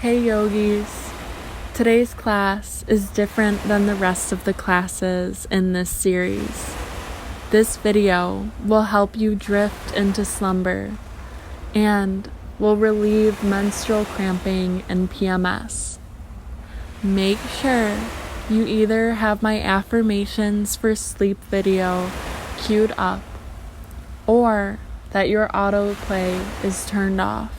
Hey yogis, today's class is different than the rest of the classes in this series. This video will help you drift into slumber and will relieve menstrual cramping and PMS. Make sure you either have my affirmations for sleep video queued up or that your autoplay is turned off.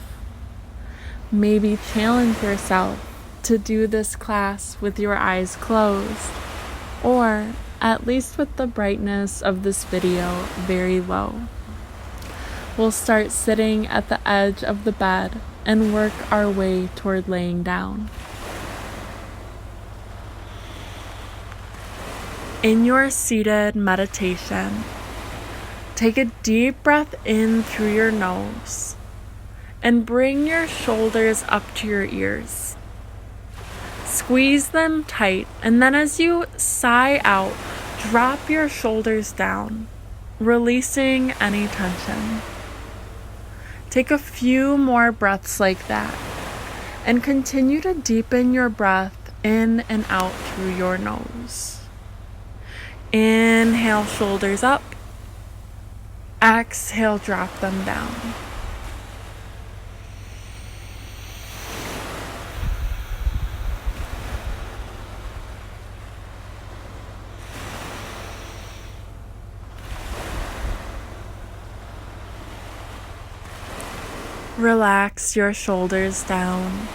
Maybe challenge yourself to do this class with your eyes closed, or at least with the brightness of this video very low. We'll start sitting at the edge of the bed and work our way toward laying down. In your seated meditation, take a deep breath in through your nose and bring your shoulders up to your ears. Squeeze them tight, and then as you sigh out, drop your shoulders down, releasing any tension. Take a few more breaths like that, and continue to deepen your breath in and out through your nose. Inhale, shoulders up. Exhale, drop them down. Relax your shoulders down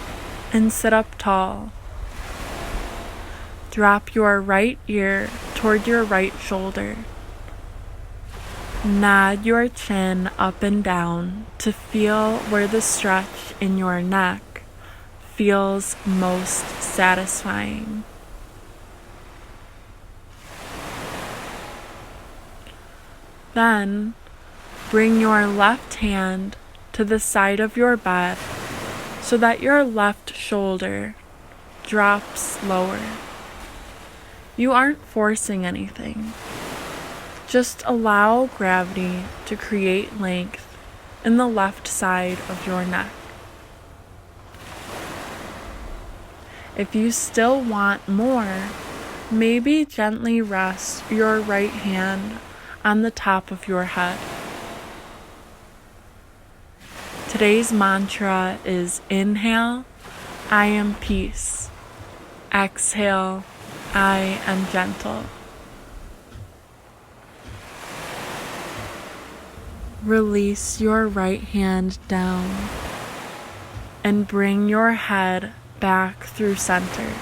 and sit up tall. Drop your right ear toward your right shoulder. Nod your chin up and down to feel where the stretch in your neck feels most satisfying. Then bring your left hand to the side of your bed so that your left shoulder drops lower. You aren't forcing anything. Just allow gravity to create length in the left side of your neck. If you still want more, maybe gently rest your right hand on the top of your head. Today's mantra is inhale, I am peace. Exhale, I am gentle. Release your right hand down and bring your head back through center.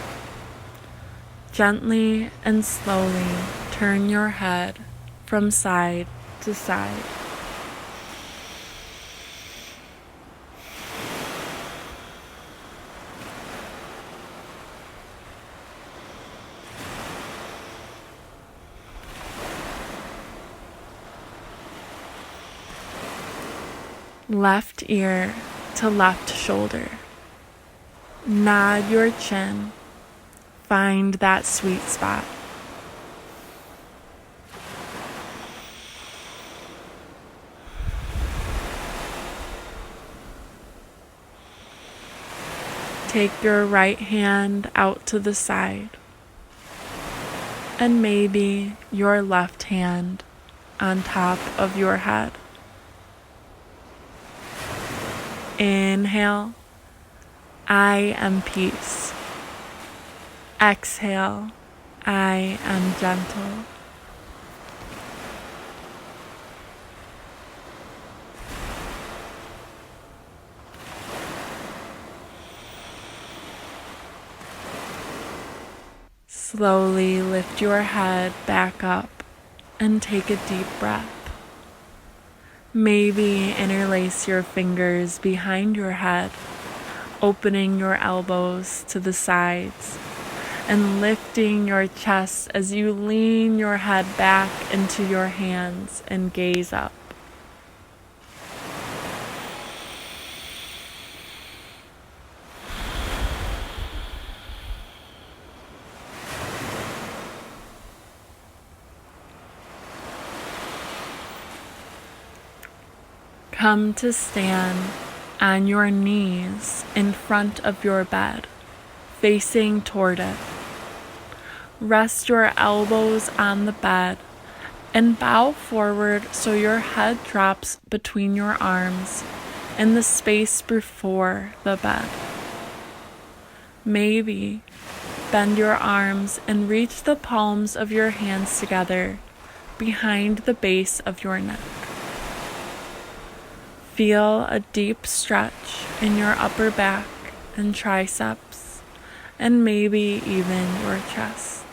Gently and slowly turn your head from side to side. Left ear to left shoulder. Nod your chin. Find that sweet spot. Take your right hand out to the side, and maybe your left hand on top of your head. Inhale, I am peace. Exhale, I am gentle. Slowly lift your head back up and take a deep breath. Maybe interlace your fingers behind your head, opening your elbows to the sides and lifting your chest as you lean your head back into your hands and gaze up. Come to stand on your knees in front of your bed, facing toward it. Rest your elbows on the bed and bow forward so your head drops between your arms in the space before the bed. Maybe bend your arms and reach the palms of your hands together behind the base of your neck. Feel a deep stretch in your upper back and triceps, and maybe even your chest.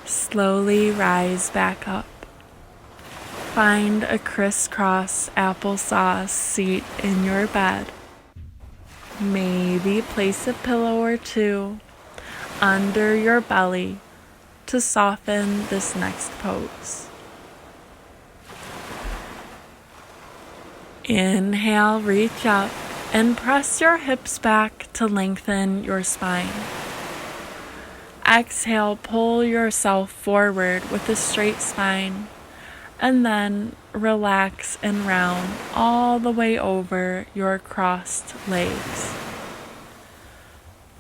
Slowly rise back up. Find a crisscross applesauce seat in your bed. Maybe place a pillow or two under your belly to soften this next pose. Inhale, reach up and press your hips back to lengthen your spine. Exhale, pull yourself forward with a straight spine, and then relax and round all the way over your crossed legs.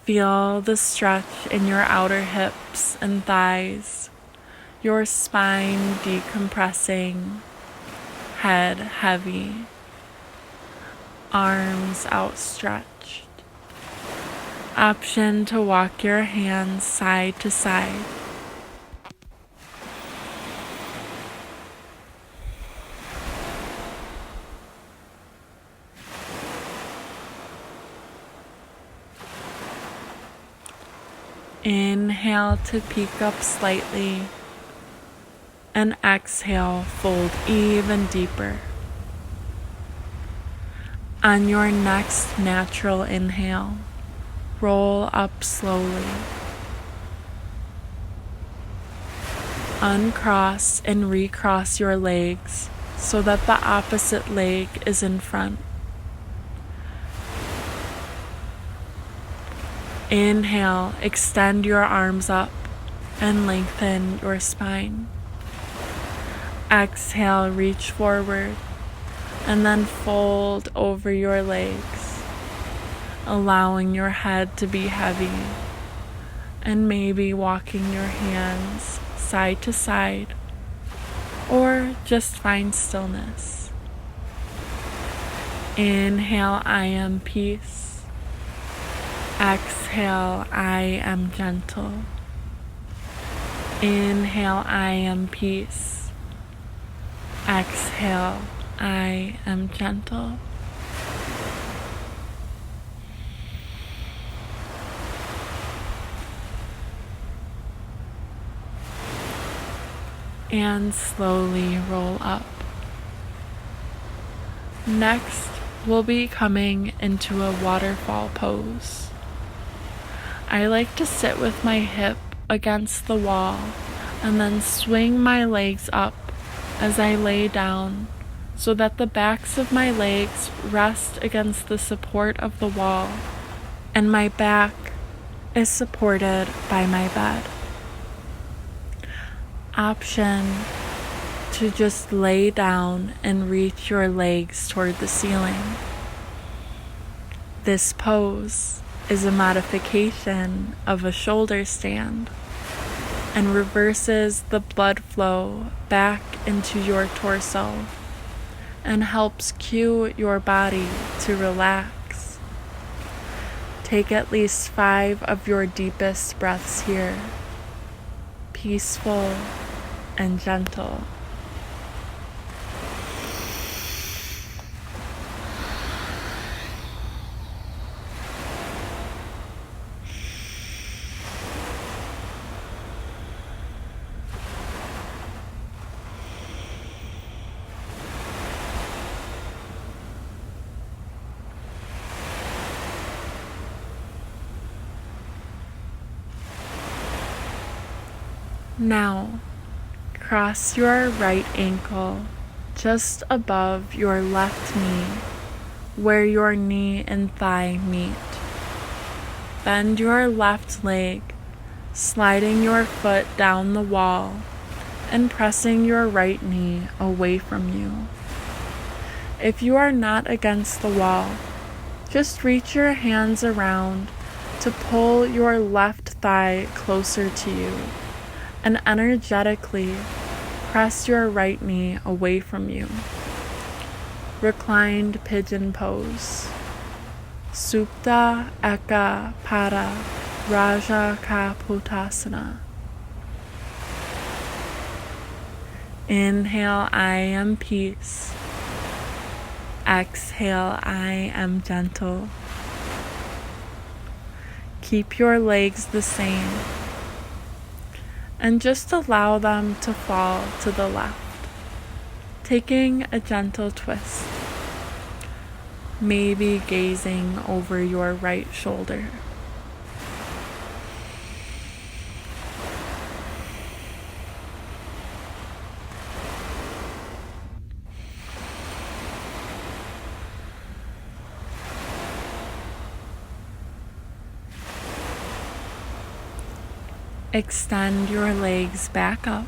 Feel the stretch in your outer hips and thighs, your spine decompressing, head heavy, arms outstretched. Option to walk your hands side to side. Inhale to peek up slightly, and exhale, fold even deeper. On your next natural inhale, roll up slowly. Uncross and recross your legs so that the opposite leg is in front. Inhale, extend your arms up and lengthen your spine. Exhale, reach forward and then fold over your legs, allowing your head to be heavy, and maybe walking your hands side to side, or just find stillness. Inhale, I am peace. Exhale, I am gentle. Inhale, I am peace. Exhale, I am gentle. And slowly roll up. Next, we'll be coming into a waterfall pose. I like to sit with my hip against the wall and then swing my legs up as I lay down so that the backs of my legs rest against the support of the wall and my back is supported by my bed. Option to just lay down and reach your legs toward the ceiling. This pose is a modification of a shoulder stand and reverses the blood flow back into your torso and helps cue your body to relax. Take at least 5 of your deepest breaths here, peaceful and gentle. Now, cross your right ankle just above your left knee, where your knee and thigh meet. Bend your left leg, sliding your foot down the wall and pressing your right knee away from you. If you are not against the wall, just reach your hands around to pull your left thigh closer to you and energetically press your right knee away from you. Reclined pigeon pose. Supta Eka Pada Raja Kapotasana. Inhale, I am peace. Exhale, I am gentle. Keep your legs the same and just allow them to fall to the left, taking a gentle twist, maybe gazing over your right shoulder. Extend your legs back up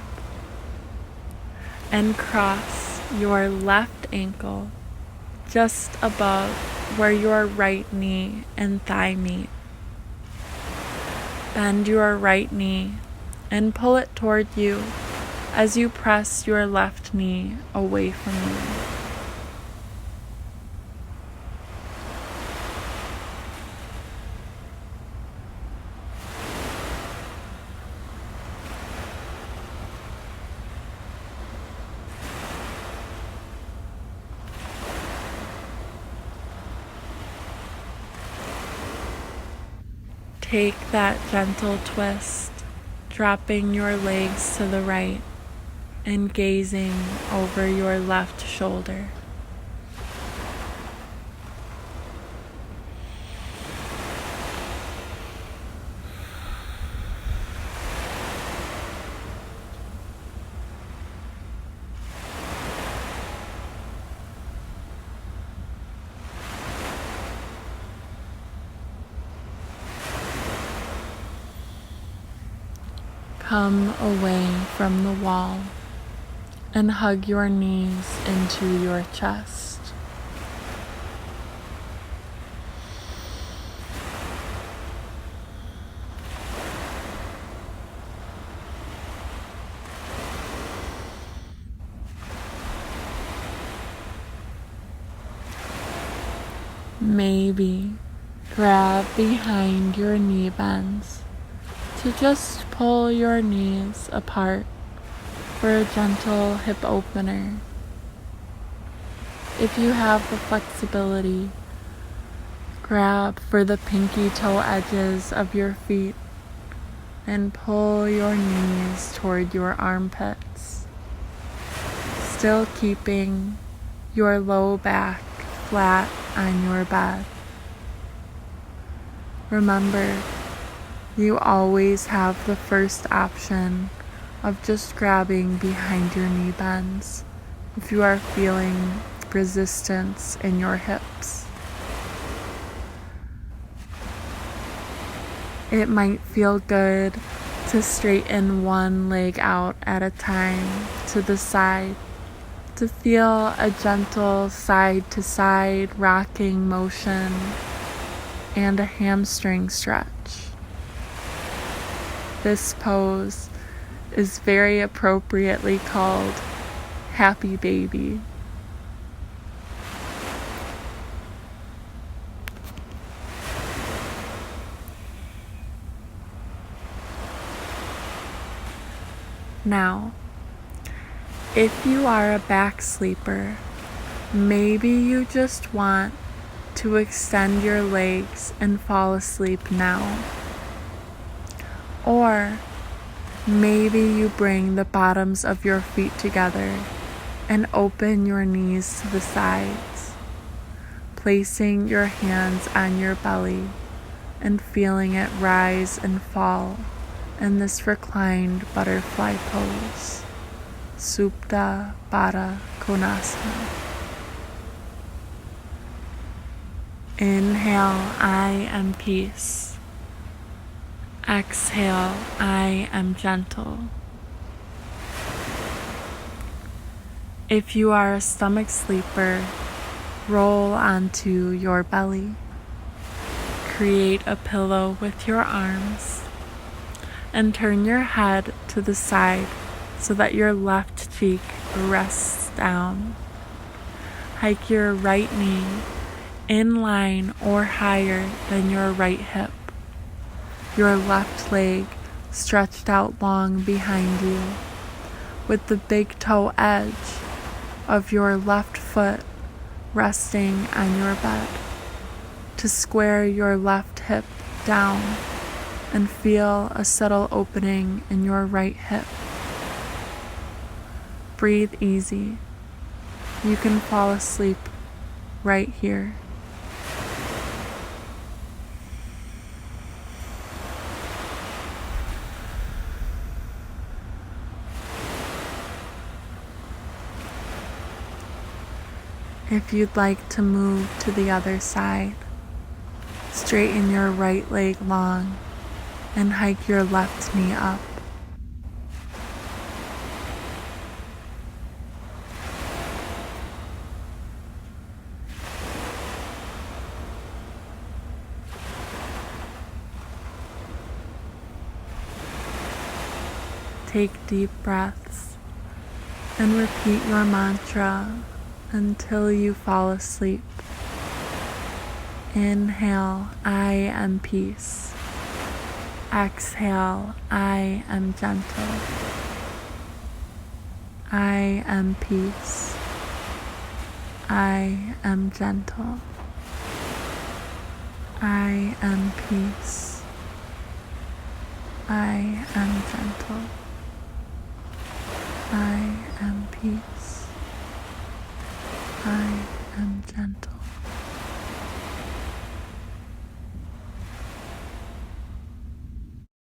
and cross your left ankle just above where your right knee and thigh meet. Bend your right knee and pull it toward you as you press your left knee away from you. Take that gentle twist, dropping your legs to the right and gazing over your left shoulder. Come away from the wall and hug your knees into your chest. Maybe grab behind your knee bends to just pull your knees apart for a gentle hip opener. If you have the flexibility, grab for the pinky toe edges of your feet and pull your knees toward your armpits, still keeping your low back flat on your bed. Remember, you always have the first option of just grabbing behind your knee bends if you are feeling resistance in your hips. It might feel good to straighten one leg out at a time to the side, to feel a gentle side-to-side rocking motion and a hamstring stretch. This pose is very appropriately called Happy Baby. Now, if you are a back sleeper, maybe you just want to extend your legs and fall asleep now. Or maybe you bring the bottoms of your feet together and open your knees to the sides, placing your hands on your belly and feeling it rise and fall in this reclined butterfly pose, Supta Baddha Konasana. Inhale, I am peace. Exhale, I am gentle. If you are a stomach sleeper, roll onto your belly. Create a pillow with your arms and turn your head to the side so that your left cheek rests down. Hike your right knee in line or higher than your right hip. Your left leg stretched out long behind you, with the big toe edge of your left foot resting on your bed. To square your left hip down and feel a subtle opening in your right hip. Breathe easy. You can fall asleep right here. If you'd like to move to the other side, straighten your right leg long and hike your left knee up. Take deep breaths and repeat your mantra until you fall asleep. Inhale, I am peace. Exhale, I am gentle. I am peace. I am gentle. I am peace. I am gentle. I am peace.